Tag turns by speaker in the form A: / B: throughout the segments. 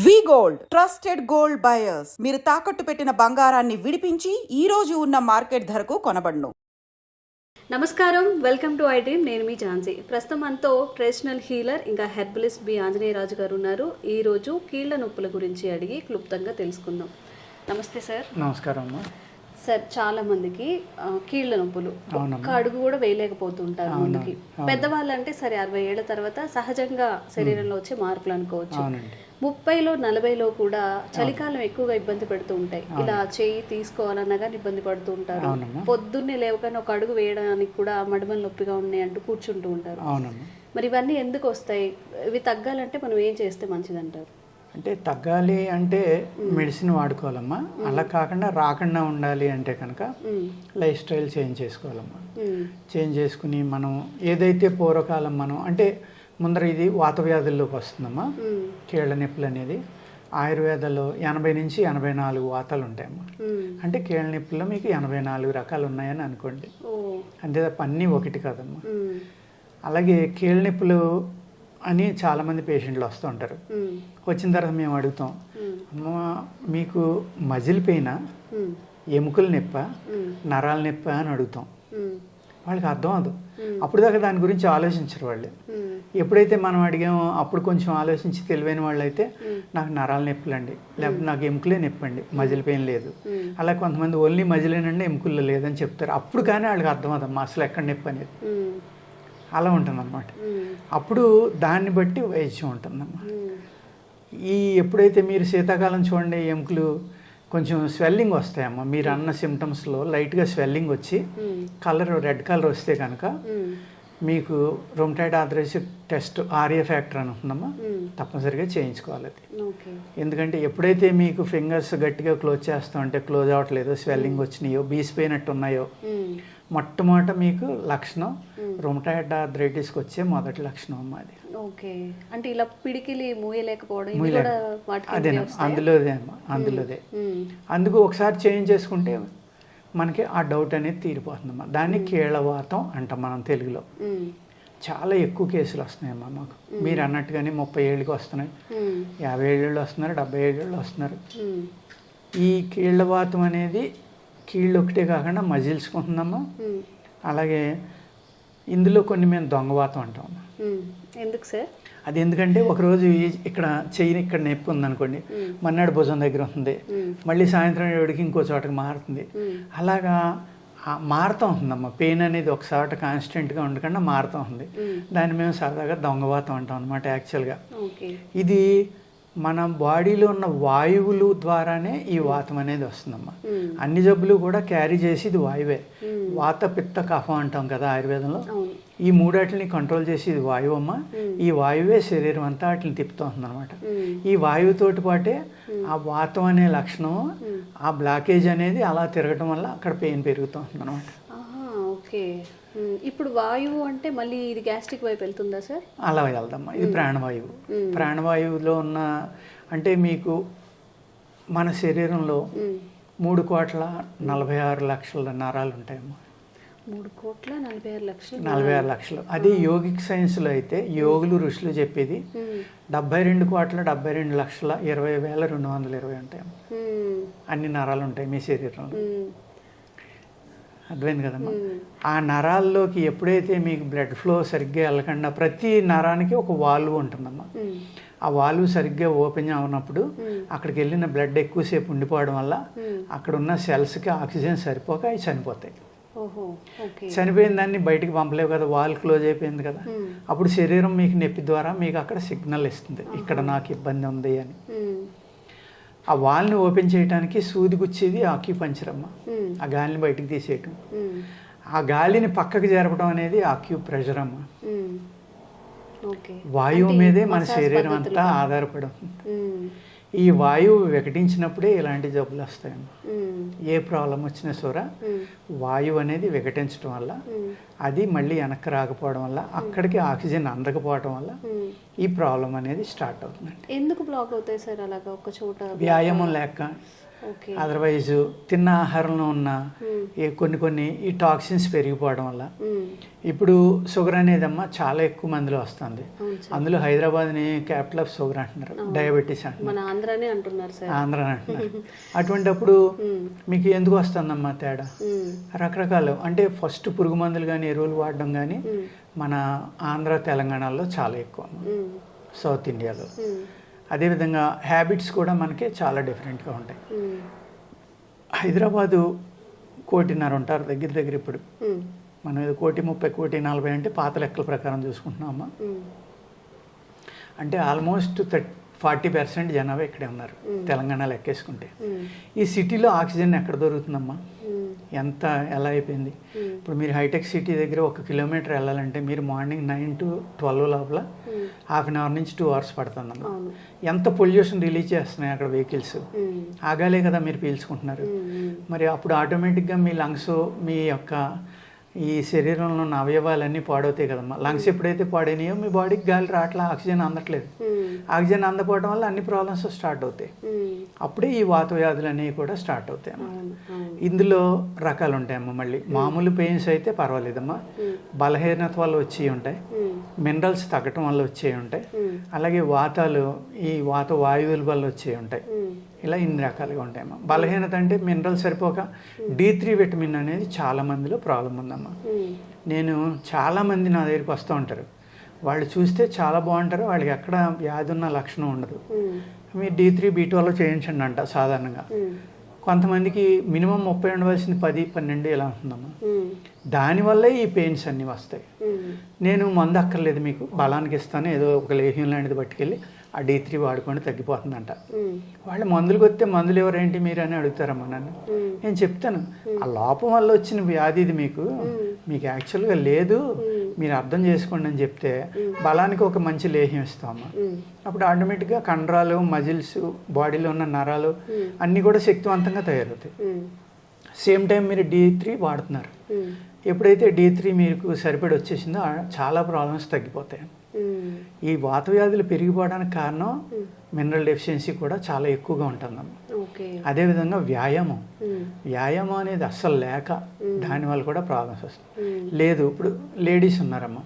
A: వి gold trusted gold buyers. మీరు తాకట్టు పెట్టిన బంగారాన్ని విడిపించి ఈ రోజు ఉన్న మార్కెట్ ధరకు కొనబడును.
B: నమస్కారం, వెల్కమ్ టు ఐ డ్రీమ్. నేను మీ ఝాన్సీ. ప్రస్తుతం మనతో ట్రెడిషనల్ హీలర్ ఇంకా హెర్బలిస్ట్ బి ఆంజనేయరాజు గారు ఉన్నారు. ఈరోజు కీళ్ల నొప్పుల గురించి అడిగి క్లుప్తంగా తెలుసుకుందాం. నమస్తే సార్.
C: నమస్కారం అమ్మా.
B: సార్, చాలా మందికి కీళ్ల నొప్పులు, ఒక్క అడుగు కూడా వేయలేకపోతుంటారు ముందుకి. పెద్దవాళ్ళు అంటే సరే 60 ఏళ్ల తర్వాత సహజంగా శరీరంలో వచ్చే మార్పులు అనుకోవచ్చు. 30లో 40లో కూడా చలికాలం ఎక్కువగా ఇబ్బంది పెడుతూ ఉంటాయి. ఇలా చేయి తీసుకోవాలన్నా కానీ ఇబ్బంది పడుతూ ఉంటారు. పొద్దున్నే లేవగానే ఒక అడుగు వేయడానికి కూడా మడమలు నొప్పిగా ఉన్నాయి అంటూ కూర్చుంటూ ఉంటారు. మరి ఇవన్నీ ఎందుకు వస్తాయి? ఇవి తగ్గాలంటే మనం ఏం చేస్తే మంచిదంటారు?
C: అంటే తగ్గాలి అంటే మెడిసిన్ వాడుకోవాలమ్మా. అలా కాకుండా రాకుండా ఉండాలి అంటే కనుక లైఫ్ స్టైల్ చేంజ్ చేసుకోవాలమ్మా. చేంజ్ చేసుకుని మనం ఏదైతే పూర్వకాలం మనం అంటే ముందర ఇది వాత వ్యాధుల్లోకి వస్తుందమ్మా. కీళ్ళ నొప్పులు అనేది ఆయుర్వేదంలో 80 నుంచి 84 వాతాలు ఉంటాయమ్మా. అంటే కీళ్ళ నొప్పుల్లో మీకు 84 రకాలు ఉన్నాయని అనుకోండి. అంతే తప్ప అన్నీ ఒకటి కాదమ్మా. అలాగే కీళ్ళ నొప్పులు అని చాలామంది పేషెంట్లు వస్తూ ఉంటారు. వచ్చిన తర్వాత మేము అడుగుతాం, అమ్మ మీకు మజిల్ పెయినా, ఎముకల నొప్ప, నరాల నొప్ప అని అడుగుతాం. వాళ్ళకి అర్థం అవ్వదు. అప్పుడు దాకా దాని గురించి ఆలోచించరు వాళ్ళు. ఎప్పుడైతే మనం అడిగామో అప్పుడు కొంచెం ఆలోచించి తెలివైన వాళ్ళు అయితే నాకు నరాల నొప్పులు అండి, లేకపోతే నాకు ఎముకలే నొప్పి అండి, మజిల్ పెయిన్ లేదు. అలా కొంతమంది ఓన్లీ మజిలేనండి ఎముకల్లో లేదని చెప్తారు. అప్పుడు కానీ వాళ్ళకి అర్థం అవ్వదమ్మా అసలు ఎక్కడ నొప్పి అనేది. అలా ఉంటుందన్నమాట. అప్పుడు దాన్ని బట్టి వైద్యం ఉంటుందమ్మా. ఎప్పుడైతే మీరు శీతాకాలం చూడండి, ఎముకలు కొంచెం స్వెల్లింగ్ వస్తాయమ్మా. మీరు అన్న సిమ్టమ్స్లో లైట్గా స్వెల్లింగ్ వచ్చి కలర్ రెడ్ కలర్ వస్తే కనుక మీకు rheumatoid arthritis test RA factor అని ఉంటుందమ్మా. తప్పనిసరిగా చేయించుకోవాలి అది. ఎందుకంటే ఎప్పుడైతే మీకు ఫింగర్స్ గట్టిగా క్లోజ్ చేస్తూ ఉంటే క్లోజ్ అవ్వట్లేదో, స్వెల్లింగ్ వచ్చినాయో, బీసిపోయినట్టు ఉన్నాయో, మొట్టమొదట మీకు లక్షణం రొమటాయిడ్ ఆర్థరైటిస్కి వచ్చే మొదటి లక్షణం అమ్మా అది.
B: ఓకే, అంటే ఇలా పిడికిలి మూయలేకపోవడం
C: అదే అందులోదే అమ్మా, అందులోదే. అందుకు ఒకసారి చేంజ్ చేసుకుంటే మనకి ఆ డౌట్ అనేది తీరిపోతుందమ్మా. దాన్ని కీళ్ళవాతం అంటాం మనం తెలుగులో. చాలా ఎక్కువ కేసులు వస్తున్నాయమ్మా మాకు. మీరు అన్నట్టుగానే 30 ఏళ్ళకి వస్తున్నాయి, 50 ఏళ్ళు వస్తున్నారు, 70 ఏళ్ళు వస్తున్నారు. ఈ కీళ్ళవాతం అనేది కీళ్ళు ఒకటే కాకుండా మజిల్స్కి ఉంటుందమ్మా. అలాగే ఇందులో కొన్ని మేము దొంగవాతం అంటామమ్మా.
B: ఎందుకు సార్?
C: అది ఎందుకంటే ఒకరోజు ఇక్కడ చెయ్యి ఇక్కడ నొప్పి ఉందనుకోండి, మన్నాడు భుజం దగ్గర ఉంటుంది, మళ్ళీ సాయంత్రం ఏడుకి ఇంకో చోటకి మారుతుంది. అలాగా మారుతూ ఉంటుందమ్మా. పెయిన్ అనేది ఒక చోట కాన్స్టెంట్గా ఉండకుండా మారుతూ ఉంది. దాన్ని మేము సరదాగా దొంగవాతం అంటాం అనమాట. యాక్చువల్గా ఇది మన బాడీలో ఉన్న వాయువులు ద్వారానే ఈ వాతం అనేది వస్తుందమ్మా. అన్ని జబ్బులు కూడా క్యారీ చేసి ఇది వాయువే. వాత, పిత్త, కఫం అంటాం కదా ఆయుర్వేదంలో. ఈ మూడాటిని కంట్రోల్ చేసి ఇది వాయువు అమ్మ. ఈ వాయువే శరీరం అంతా వాటిని తిప్పుతూ ఉందన్నమాట. ఈ వాయువుతోటి పాటే ఆ వాతం అనే లక్షణం, ఆ బ్లాకేజ్ అనేది అలా తిరగటం వల్ల అక్కడ పెయిన్ పెరుగుతూ ఉంటుంది అనమాట.
B: ఓకే, ఇప్పుడు వాయువు అంటే మళ్ళీ ఇది గ్యాస్ట్రిక్ వైపు వెళ్తుందా సార్?
C: అలా వెళ్దమ్మా. ఇది ప్రాణవాయువు. ప్రాణవాయువులో ఉన్న అంటే మీకు మన శరీరంలో 3,46,00,000 నరాలు ఉంటాయమ్మా.
B: 3,46,00,000.
C: అది యోగిక్ సైన్స్లో అయితే యోగులు ఋషులు చెప్పేది 72,72,20,220 ఉంటాయమ్మా. అన్ని నరాలు ఉంటాయి మీ శరీరంలో. అర్థమైంది కదమ్మా. ఆ నరాల్లోకి ఎప్పుడైతే మీకు బ్లడ్ ఫ్లో సరిగ్గా వెళ్ళకుండా, ప్రతి నరానికి ఒక వాల్వ్ ఉంటుందమ్మా. ఆ వాల్వ్ సరిగ్గా ఓపెన్ అవునప్పుడు అక్కడికి వెళ్ళిన బ్లడ్ ఎక్కువసేపు ఉండిపోవడం వల్ల అక్కడ ఉన్న సెల్స్కి ఆక్సిజన్ సరిపోక అవి చనిపోతాయి. చనిపోయిన దాన్ని బయటికి పంపలేవు కదా, వాల్ క్లోజ్ అయిపోయింది కదా. అప్పుడు శరీరం మీకు నొప్పి ద్వారా మీకు అక్కడ సిగ్నల్ ఇస్తుంది, ఇక్కడ నాకు ఇబ్బంది ఉంది అని. ఆ వాల్ని ఓపెన్ చేయడానికి సూది గుచ్చేది ఆక్యుపంక్చర్ అమ్మ. ఆ గాలిని బయటికి తీసేయటం, ఆ గాలిని పక్కకు జరపడం అనేది ఆక్యుప్రెషర్ అమ్మ. వాయువు మీదే మన శరీరం అంతా ఆధారపడి ఉంటుంది. ఈ వాయువు వికటించినప్పుడే ఇలాంటి జబ్బులు వస్తాయమ్మా. ఏ ప్రాబ్లం వచ్చినా సరే వాయువు అనేది వికటించడం వల్ల, అది మళ్ళీ వెనక్కి రాకపోవడం వల్ల, అక్కడికి ఆక్సిజన్ అందకపోవడం వల్ల ఈ ప్రాబ్లం అనేది స్టార్ట్ అవుతుందండి.
B: ఎందుకు బ్లాక్ అవుతాయి సార్ అలాగా ఒక చోట?
C: వ్యాయామం లేక,
B: ఓకే.
C: అదర్వైజ్ తిన్న ఆహారంలో ఉన్న కొన్ని ఈ టాక్సిన్స్ పెరిగిపోవడం వల్ల ఇప్పుడు షుగర్ అనేదమ్మా చాలా ఎక్కువ మందిలో వస్తుంది. అందులో హైదరాబాద్ని క్యాపిటల్ ఆఫ్ షుగర్ అంటున్నారు, డయాబెటీస్ అంటున్నారు,
B: మన ఆంధ్రానే అంటున్నారు సార్,
C: ఆంధ్ర అంటున్నారు. అటువంటిప్పుడు మీకు ఎందుకు వస్తుందమ్మా తేడా? రకరకాలు అంటే ఫస్ట్ పురుగు మందులు కానీ ఎరువులు వాడడం కానీ మన ఆంధ్ర తెలంగాణలో చాలా ఎక్కువ, సౌత్ ఇండియాలో. అదేవిధంగా హ్యాబిట్స్ కూడా మనకి చాలా డిఫరెంట్గా ఉంటాయి. హైదరాబాదు 1.5 ఉంటారు దగ్గర దగ్గర. ఇప్పుడు మనం ఏదో 1.30, 1.40 అంటే పాత లెక్కల ప్రకారం చూసుకుంటున్నామా. అంటే ఆల్మోస్ట్ 40% జనాభా ఇక్కడే ఉన్నారు తెలంగాణ లెక్కేసుకుంటే. ఈ సిటీలో ఆక్సిజన్ ఎక్కడ దొరుకుతుందమ్మా? ఎలా అయిపోయింది. ఇప్పుడు మీరు హైటెక్ సిటీ దగ్గర 1 కిలోమీటర్ వెళ్ళాలంటే మీరు మార్నింగ్ 9 to 12 లోపల ½ అవర్ నుంచి 2 hours పడుతుందమ్మా. ఎంత పొల్యూషన్ రిలీజ్ చేస్తున్నాయి అక్కడ వెహికల్స్, ఆగాలే కదా మీరు పీల్చుకుంటున్నారు. మరి అప్పుడు ఆటోమేటిక్గా మీ లంగ్స్, మీ యొక్క ఈ శరీరంలో ఉన్న అవయవాలన్నీ పాడవుతాయి కదమ్మా. లంగ్స్ ఎప్పుడైతే పాడైనాయో మీ బాడీకి గాలి రావట్లా, ఆక్సిజన్ అందట్లేదు. ఆక్సిజన్ అందకపోవడం వల్ల అన్ని ప్రాబ్లమ్స్ స్టార్ట్ అవుతాయి. అప్పుడే ఈ వాత వ్యాధులు అనేవి కూడా స్టార్ట్ అవుతాయి అమ్మా. ఇందులో రకాలు ఉంటాయమ్మా. మళ్ళీ మామూలు పెయిన్స్ అయితే పర్వాలేదమ్మా, బలహీనత వల్ల వచ్చి ఉంటాయి, మినరల్స్ తగ్గటం వల్ల వచ్చే ఉంటాయి, అలాగే వాతాలు ఈ వాత వాయువుల వల్ల వచ్చే ఉంటాయి. ఇలా ఇన్ని రకాలుగా ఉంటాయమ్మా. బలహీనత అంటే మినరల్ సరిపోక D3 విటమిన్ అనేది చాలా మందిలో ప్రాబ్లం ఉందమ్మా. నేను చాలామంది నా దగ్గరికి వస్తూ ఉంటారు, వాళ్ళు చూస్తే చాలా బాగుంటారు, వాళ్ళకి ఎక్కడ వ్యాధి ఉన్న లక్షణం ఉండదు. మీరు D3, B12 చేయించండి అంట సాధారణంగా. కొంతమందికి మినిమం 30 ఉండవలసింది 10, 12 ఇలా ఉంటుందమ్మా. దానివల్లే ఈ పెయిన్స్ అన్నీ వస్తాయి. నేను మందు అక్కర్లేదు, మీకు బలానికి ఇస్తాను, ఏదో ఒక లేహ్యం లాంటిది పట్టుకెళ్ళి ఆ D3 వాడుకొని తగ్గిపోతుందంట. వాళ్ళు మందులకు వస్తే మందులు ఎవరేంటి మీరు అని అడుగుతారమ్మా నన్ను. నేను చెప్తాను, ఆ లోపం వల్ల వచ్చిన వ్యాధి ఇది, మీకు యాక్చువల్గా లేదు, మీరు అర్థం చేసుకోండి అని చెప్తే బలానికి ఒక మంచి లేహ్యం ఇస్తామమ్మా. అప్పుడు ఆటోమేటిక్గా కండరాలు, మజిల్స్, బాడీలో ఉన్న నరాలు అన్నీ కూడా శక్తివంతంగా తయారవుతాయి. సేమ్ టైం మీరు D3 వాడుతున్నారు. ఎప్పుడైతే D3 మీకు సరిపడి వచ్చేసిందో చాలా ప్రాబ్లమ్స్ తగ్గిపోతాయి. ఈ వాత వ్యాధులు పెరిగిపోవడానికి కారణం మినరల్ డెఫిషియన్సీ కూడా చాలా ఎక్కువగా ఉంటుందమ్మా. అదేవిధంగా వ్యాయామం అనేది అస్సలు లేక దానివల్ల కూడా ప్రాబ్లమ్స్ వస్తాయి. లేదు, ఇప్పుడు లేడీస్ ఉన్నారమ్మా,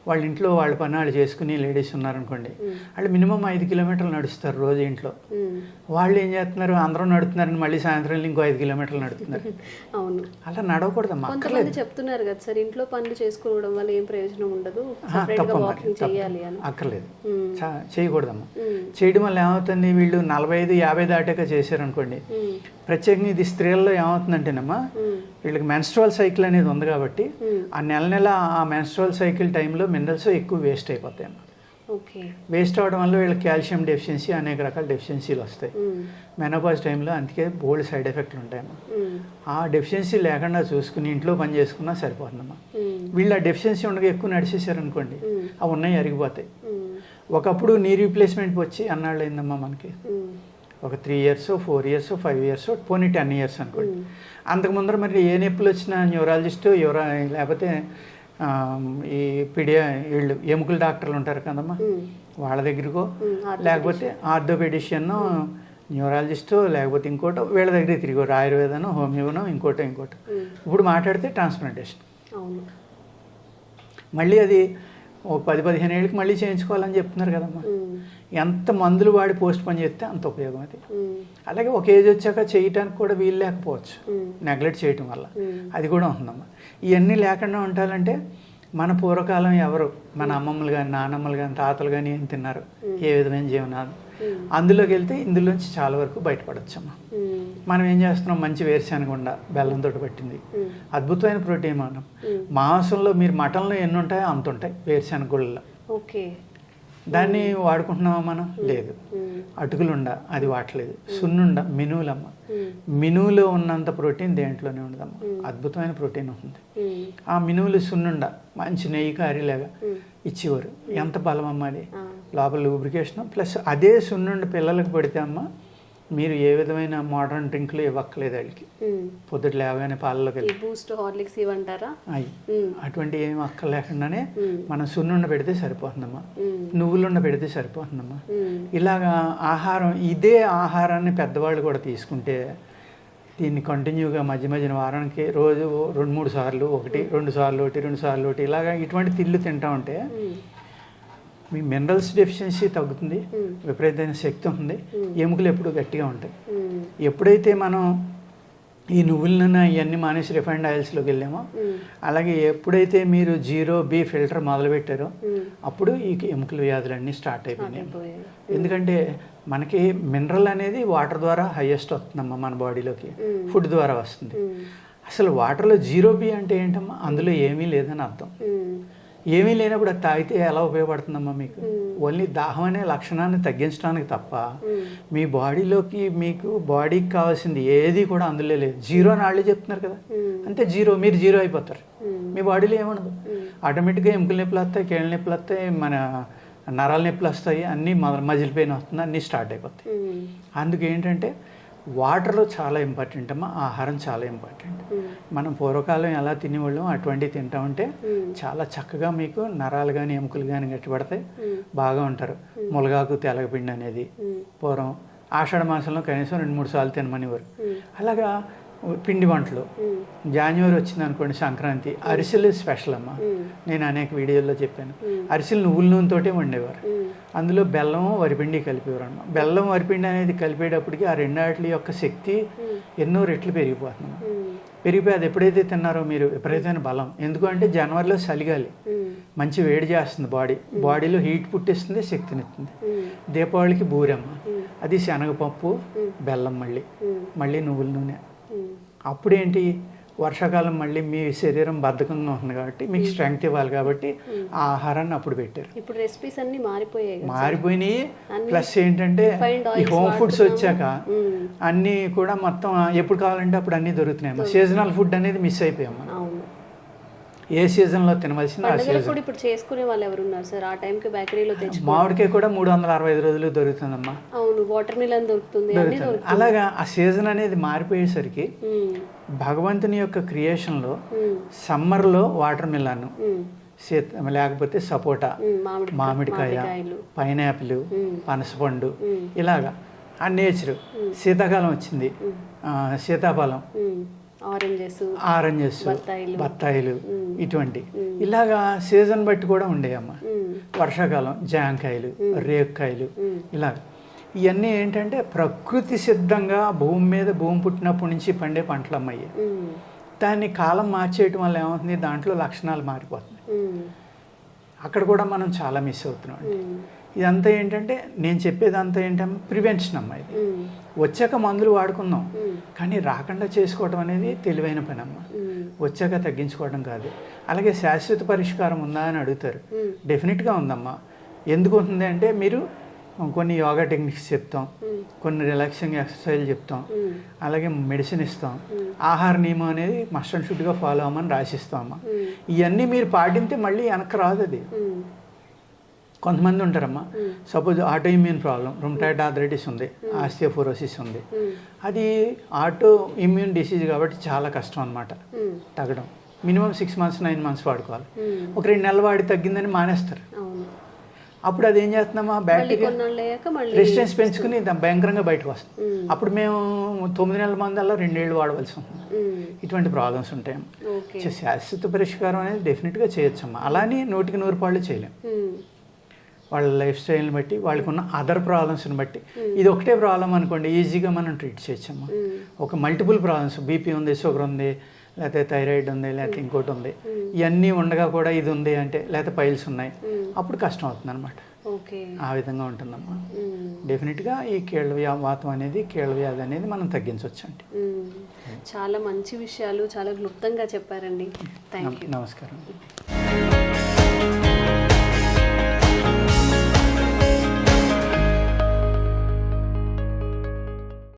C: వాళ్ళ ఇంట్లో వాళ్ళ పని వాళ్ళు చేసుకుని లేడీస్ ఉన్నారనుకోండి, వాళ్ళు మినిమం 5 కిలోమీటర్లు నడుస్తారు రోజు ఇంట్లో. వాళ్ళు ఏం చేస్తున్నారు, అందరూ నడుతున్నారని మళ్ళీ సాయంత్రం ఇంకో 5 కిలోమీటర్లు నడుతున్నారు.
B: అవును,
C: అలా నడవకూడదమ్మా.
B: కొంతమంది చెప్తున్నారు కదా సార్, ఇంట్లో పనులు చేసుకోవడం వల్ల ఏం ప్రయోజనం ఉండదు,
C: అక్కర్లేదు, చేయకూడదమ్మా. చేయడం వల్ల ఏమవుతుంది, వీళ్ళు 45-50 దాటాక చేశారనుకోండి, ప్రత్యేకంగా ఇది స్త్రీల్లో ఏమవుతుందంటేనమ్మా, వీళ్ళకి మెన్స్ట్రువల్ సైకిల్ అనేది ఉంది కాబట్టి ఆ నెల ఆ మెన్స్ట్రువల్ సైకిల్ టైంలో మినరల్స్ ఎక్కువ వేస్ట్ అయిపోతాయి. వేస్ట్ అవడం వల్ల వీళ్ళకి కాల్షియం డెఫిషియన్సీ, అనేక రకాల డెఫిషియన్సీలు వస్తాయి మెనోపాజ్ టైంలో. అందుకే బోల్డ్ సైడ్ ఎఫెక్ట్లు ఉంటాయమ్మా. ఆ డెఫిషియన్సీ లేకుండా చూసుకుని ఇంట్లో పని చేసుకున్నా సరిపోతుందమ్మా. వీళ్ళు ఆ డెఫిషియన్సీ ఉండగా ఎక్కువ నడిచేసారనుకోండి, అవి ఉన్నాయి అరిగిపోతాయి. ఒకప్పుడు నీ రీప్లేస్మెంట్ వచ్చి అన్నాళ్ళు అయిందమ్మా మనకి, ఒక 3 years, 4 years, 5 years, పోనీ 10 years అనుకోండి. అంతకు ముందర మరి ఏ నొప్పులు వచ్చినా న్యూరాలజిస్టు లేకపోతే ఈ వీళ్ళు ఎముకల డాక్టర్లు ఉంటారు కదమ్మా, వాళ్ళ దగ్గరకో లేకపోతే ఆర్థోపెడిషియన్, న్యూరాలజిస్టు లేకపోతే ఇంకోటో వీళ్ళ దగ్గర తిరిగారు, ఆయుర్వేదనో, హోమియోనో, ఇంకోటో. ఇప్పుడు మాట్లాడితే ట్రాన్స్ప్లాంటేషన్. మళ్ళీ అది ఒక 10-15 ఏళ్ళకి మళ్ళీ చేయించుకోవాలని చెప్తున్నారు కదమ్మా. ఎంత మందులు వాడి పోస్ట్ పని చేస్తే అంత ఉపయోగం అది. అలాగే ఒక ఏజ్ వచ్చాక చేయటానికి కూడా వీలు లేకపోవచ్చు, నెగ్లెక్ట్ చేయటం వల్ల. అది కూడా ఉందమ్మా. ఇవన్నీ లేకుండా ఉండాలంటే మన పూర్వకాలం ఎవరు, మన అమ్మమ్మలు కానీ, నానమ్మలు కానీ, తాతలు కానీ ఏం తిన్నారు, ఏ విధమైన జీవనాలు, అందులోకి వెళ్తే ఇందులోంచి చాలా వరకు బయటపడచ్చమ్మా. మనం ఏం చేస్తున్నాం, మంచి వేరుశనగ బెల్లంతో పట్టింది, అద్భుతమైన ప్రోటీన్. మనం మాంసంలో మీరు మటన్లో ఎన్ని ఉంటాయో అంత ఉంటాయి వేరుశనగ గుళ్ళలో. దాన్ని వాడుకుంటున్నామా మనం? లేదు. అటుకులుండ అది వాడలేదు, సున్నుండ, మినువులమ్మ, మినువులో ఉన్నంత ప్రోటీన్ దేంట్లోనే ఉండదమ్మా. అద్భుతమైన ప్రోటీన్ ఉంటుంది. ఆ మినువులు, సున్నుండ మంచి నెయ్యి కారీలాగా ఇచ్చేవారు. ఎంత బలం అమ్మ అది, లోపల లూబ్రికేషన్. ప్లస్ అదే సున్నుండ పిల్లలకు పెడితే అమ్మ మీరు ఏ విధమైన మోడర్న్ డ్రింక్లు ఇవ్వక్కలేదు వాళ్ళకి. పొద్దుట లేవగానే పాలలోకి వెళ్ళి
B: బూస్ట్ హార్లిక్స్ ఇవ్వంటారా?
C: అవి అటువంటి ఏమి అక్కర్లేకుండానే మనం సున్నుండ పెడితే సరిపోతుందమ్మా, నువ్వులుండ పెడితే సరిపోతుందమ్మా. ఇలాగా ఆహారం, ఇదే ఆహారాన్ని పెద్దవాళ్ళు కూడా తీసుకుంటే దీన్ని కంటిన్యూగా మధ్య మధ్యన వారానికి రోజు 2-3 సార్లు, 1-2 సార్లు, 2 సార్లు ఇలాగా ఇటువంటి తిళ్ళు తింటా ఉంటే మీ మినరల్స్ డెఫిషియన్సీ తగ్గుతుంది, విపరీతమైన శక్తి ఉంటుంది, ఎముకలు ఎప్పుడు గట్టిగా ఉంటాయి. ఎప్పుడైతే మనం ఈ నువ్వులన ఇవన్నీ మానేసి రిఫైండ్ ఆయిల్స్లోకి వెళ్ళామో, అలాగే ఎప్పుడైతే మీరు 0B ఫిల్టర్ మొదలుపెట్టారో అప్పుడు ఈ ఎముకల వ్యాధులన్నీ స్టార్ట్ అయిపోయినాయి. ఎందుకంటే మనకి మినరల్ అనేది వాటర్ ద్వారా హైయెస్ట్ వస్తుందమ్మా మన బాడీలోకి, ఫుడ్ ద్వారా వస్తుంది. అసలు వాటర్లో 0B అంటే ఏంటమ్మా, అందులో ఏమీ లేదని అర్థం. ఏమీ లేనప్పుడు అది తాగితే ఎలా ఉపయోగపడుతుందమ్మా మీకు? ఓన్లీ దాహం అనే లక్షణాన్ని తగ్గించడానికి తప్ప మీ బాడీలోకి మీకు బాడీకి కావాల్సింది ఏది కూడా అందులో లేదు. 0 అని వాళ్ళే చెప్తున్నారు కదా, అంతే 0, మీరు 0 అయిపోతారు. మీ బాడీలో ఏముండదు. ఆటోమేటిక్గా ఎముకల నొప్పులు వస్తాయి, కీళ్ళ నొప్పులు వస్తాయి, మన నరాల నొప్పులు వస్తాయి, అన్నీ మజిల్ పెయిన్ వస్తుంది, అన్నీ స్టార్ట్ అయిపోతాయి. అందుకు ఏంటంటే వాటర్లో చాలా ఇంపార్టెంట్ అమ్మా, ఆహారం చాలా ఇంపార్టెంట్. మనం పూర్వకాలం ఎలా తినేవాళ్ళం అటువంటివి తింటా ఉంటే చాలా చక్కగా మీకు నరాలు కానీ ఎముకలు కానీ గట్టిపడతాయి, బాగా ఉంటారు. ములగాకు తెలగపిండి అనేది పూర్వం ఆషాఢ మాసంలో కనీసం 2-3 సార్లు తినమనేవారు. అలాగా పిండి వంటలు జాన్యువరి వచ్చింది అనుకోండి, సంక్రాంతి, అరిసెలు స్పెషల్ అమ్మ. నేను అనేక వీడియోల్లో చెప్పాను. అరిసెలు నువ్వుల నూనెతోటే వండేవారు, అందులో బెల్లము వరిపిండి కలిపేవారు అన్నమాట. బెల్లం వరిపిండి అనేది కలిపేటప్పటికి ఆ రెండాట్ల యొక్క శక్తి ఎన్నో రెట్లు పెరిగిపోతుంది. పెరిగిపోయి అది ఎప్పుడైతే తిన్నారో మీరు విపరీతమైన బలం. ఎందుకంటే జనవరిలో చలిగాలి మంచి వేడి చేస్తుంది, బాడీలో హీట్ పుట్టిస్తుంది, శక్తినిస్తుంది. దీపావళికి బూరమ్మ, అది శనగపప్పు, బెల్లం, మళ్ళీ నువ్వుల నూనె. అప్పుడేంటి, వర్షాకాలం మళ్ళీ మీ శరీరం బద్ధకంగా ఉంటుంది కాబట్టి మీకు స్ట్రెంగ్త్ ఇవ్వాలి కాబట్టి ఆ ఆహారాన్ని అప్పుడు పెట్టారు.
B: ఇప్పుడు రెసిపీస్ అన్ని
C: మారిపోయినాయి. ప్లస్ ఏంటంటే ఈ హోమ్ ఫుడ్స్ వచ్చాక అన్నీ కూడా మొత్తం ఎప్పుడు కావాలంటే అప్పుడు అన్నీ దొరుకుతున్నాయి. సీజనల్ ఫుడ్ అనేది మిస్ అయిపోయాము. ఏ సీజన్లో తినవలసింది ఆ సీజన్.
B: ఇప్పుడు చేసుకునే వాళ్ళు ఎవరు ఉన్నారు సార్? ఆ టైంకి బేకరీలో తెచ్చి
C: మామిడికాయ కూడా 365 రోజులు దొరుకుతుందమ్మా.
B: అవును, వాటర్ మిలన్ దొరుకుతుంది.
C: అలాగా ఆ సీజన్ అనేది మారిపోయేసరికి భగవంతుని యొక్క క్రియేషన్లో సమ్మర్లో వాటర్ మిలన్, లేకపోతే సపోటా, మామిడికాయ, పైనాపిల్, పనసపండు, ఇలాగా ఆ నేచర్. శీతాకాలం వచ్చింది, సీతాఫలం, ఆరెంజెస్, బత్తాయిలు, ఇటువంటి ఇలాగా సీజన్ బట్టి కూడా ఉండేవమ్మా. వర్షాకాలం జాంకాయలు, రేక్కాయలు, ఇలాగ ఇవన్నీ ఏంటంటే ప్రకృతి సిద్ధంగా భూమి పుట్టినప్పటి నుంచి పండే పంటలు అమ్మాయి. దాన్ని కాలం మార్చేయటం వల్ల ఏమవుతుంది, దాంట్లో లక్షణాలు మారిపోతున్నాయి. అక్కడ కూడా మనం చాలా మిస్ అవుతున్నాం. ఇదంతా ఏంటంటే నేను చెప్పేదంతా ఏంటంటే ప్రివెన్షన్ అమ్మా. ఇది వచ్చాక మందులు వాడుకుందాం, కానీ రాకుండా చేసుకోవడం అనేది తెలివైన పని అమ్మ. వచ్చాక తగ్గించుకోవడం కాదు. అలాగే శాశ్వత పరిష్కారం ఉందా అని అడుగుతారు. డెఫినెట్గా ఉందమ్మా. ఎందుకు ఉంటుంది అంటే మీరు కొన్ని యోగా టెక్నిక్స్ చెప్తాం, కొన్ని రిలాక్సింగ్ ఎక్సర్సైజ్ చెప్తాం, అలాగే మెడిసిన్ ఇస్తాం, ఆహార నియమం అనేది మస్ట్ అండ్ షుడ్గా ఫాలో అవ్వమని రాసిస్తాం అమ్మా. ఇవన్నీ మీరు పాటింటే మళ్ళీ వెనక్కి రాదు. అది కొంతమంది ఉంటారమ్మా, suppose autoimmune problem, rheumatoid arthritis ఉంది, ఆస్టియోపోరోసిస్ ఉంది. అది ఆటో ఇమ్యూన్ డిసీజ్ కాబట్టి చాలా కష్టం అనమాట తగ్గడం. మినిమం 6 months 9 months వాడుకోవాలి. ఒక 2 నెలలు వాడి తగ్గిందని మానేస్తారు. అప్పుడు అది ఏం చేస్తున్నామా, బ్యాక్టీరియా రెసిస్టెన్స్ పెంచుకుని భయంకరంగా బయటకు వస్తుంది. అప్పుడు మేము 9 నెలల మందల్లో 2 ఏళ్ళు వాడవలసి ఉంటుంది. ఇటువంటి ప్రాబ్లమ్స్ ఉంటాయమ్మా. శాశ్వత పరిష్కారం అనేది డెఫినెట్గా చేయొచ్చమ్మా. అలానే 100కి 100 పాళ్ళు చేయలేం. వాళ్ళ లైఫ్ స్టైల్ని బట్టి, వాళ్ళకు ఉన్న అదర్ ప్రాబ్లమ్స్ని బట్టి. ఇది ఒకటే ప్రాబ్లం అనుకోండి, ఈజీగా మనం ట్రీట్ చేయొచ్చమ్మా. ఒక మల్టిపుల్ ప్రాబ్లమ్స్, బీపీ ఉంది, షుగర్ ఉంది, లేకపోతే థైరాయిడ్ ఉంది, లేకపోతే ఇంకోటి ఉంది, ఇవన్నీ ఉండగా కూడా ఇది ఉంది అంటే, లేకపోతే పైల్స్ ఉన్నాయి, అప్పుడు కష్టం అవుతుంది అనమాట. ఆ విధంగా ఉంటుందమ్మా. డెఫినెట్గా ఈ వాతం అనేది, కీళ్ళ వ్యాధి అనేది మనం తగ్గించవచ్చు అండి.
B: చాలా మంచి విషయాలు చాలా క్లుప్తంగా చెప్పారండి. Thank you.
C: నమస్కారం.